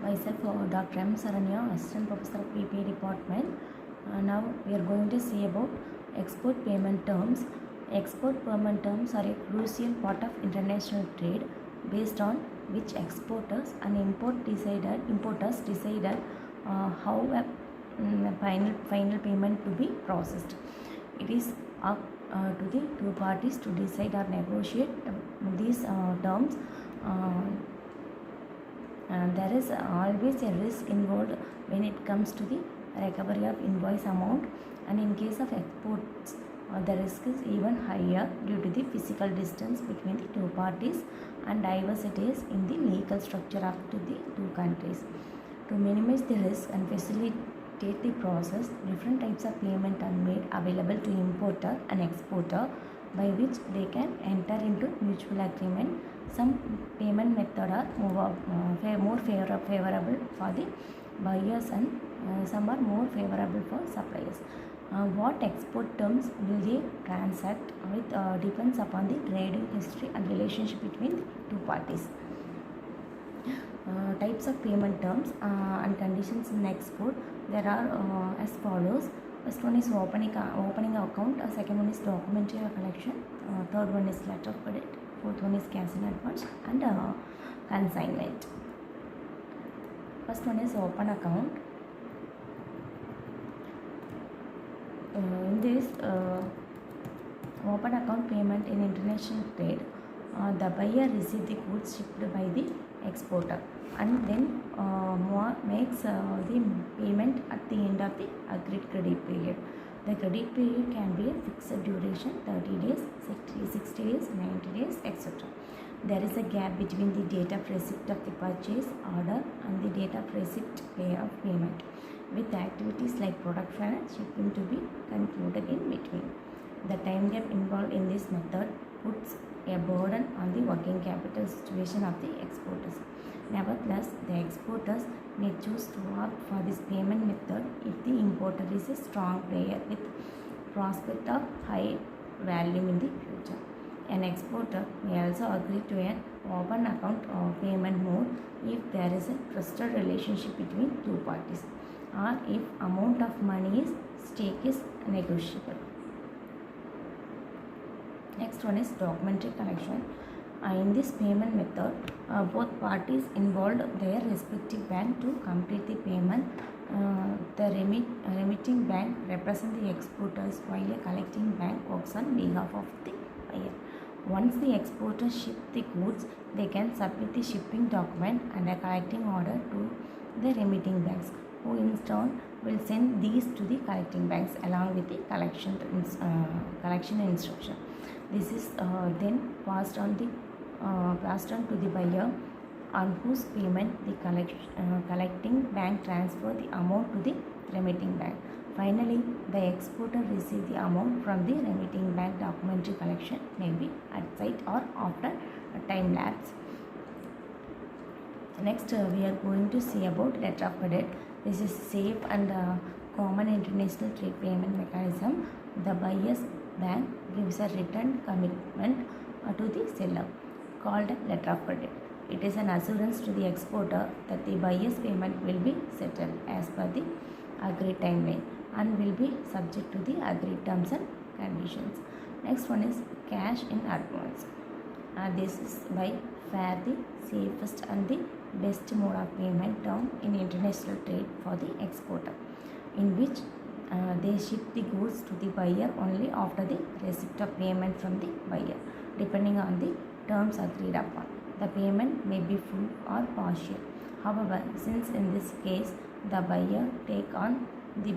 Myself, Dr.M.Saranya, Assistant Professor of BBA Department. Now we are going to see about export payment terms. Export payment terms are a crucial part of international trade, based on which exporters and importers decided how a final payment to be processed. It is up to the two parties to decide or negotiate these terms. There is always a risk involved when it comes to the recovery of invoice amount, and in case of exports the risk is even higher due to the physical distance between the two parties and diversities in the legal structure of the two countries. To minimize the risk and facilitate the process, different types of payment are made available to importer and exporter, by which they can enter into mutual agreement. Some payment method are more favorable for the buyers, and some are more favorable for suppliers. What export terms will they transact with depends upon the trading history and relationship between the two parties. Types of payment terms and conditions in export, there are as follows. First one is opening account, second one is documentary collection, third one is letter of credit, fourth one is cash in advance, and consignment. First one is open account. In this open account payment in international trade, the buyer receives the goods shipped by the exporter and then makes the payment at the end of the agreed credit period. The credit period can be a fixed duration, 30 days, 60 days, 90 days, etc. There is a gap between the date of receipt of the purchase order and the date of receipt of payment, with activities like production and shipping to be concluded in between. The time gap involved in this method puts a burden on the working capital situation of the exporters. Nevertheless, the exporters may choose to opt for this payment method if the importer is a strong player with prospect of high volume in the future. An exporter may also agree to an open account payment mode if there is a trusted relationship between two parties, or if amount of money stake is negotiable. Next one is documentary collection. In this payment method, both parties involved their respective bank to complete the payment. The remitting bank represents the exporters, while a collecting bank works on behalf of the buyer. Once the exporters ship the goods, they can submit the shipping document and a collecting order to the remitting banks, who in turn will send these to the collecting banks along with the collection instruction. This is then passed on to the buyer, on whose payment the collecting bank transfer the amount to the remitting bank. Finally, the exporter receives the amount from the remitting bank. Documentary collection may be at site or after a time lapse. Next, we are going to see about letter of credit. This is safe and common international trade payment mechanism. The buyer's bank gives a written commitment to the seller, called a letter of credit. It is an assurance to the exporter that the buyer's payment will be settled as per the agreed timeline and will be subject to the agreed terms and conditions. Next one is cash in advance. This is by far the safest and the best mode of payment term in international trade for the exporter, in which they ship the goods to the buyer only after the receipt of payment from the buyer, depending on the terms agreed upon. The payment may be full or partial. However, since in this case the buyer take on the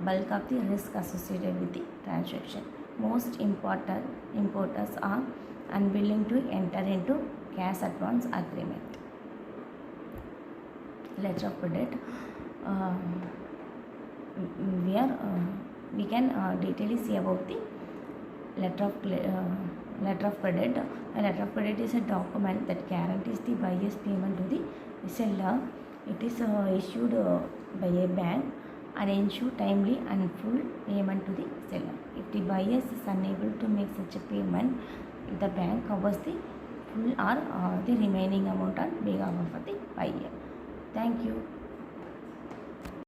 bulk of the risk associated with the transaction, most importers are unwilling to enter into cash advance agreement. Letter of credit. We can detailedly see about the letter of credit. A letter of credit is a document that guarantees the buyer's payment to the seller. It is issued by a bank and ensure timely and full payment to the seller. If the buyer is unable to make such a payment, the bank covers the full or the remaining amount on behalf of the buyer. Thank you.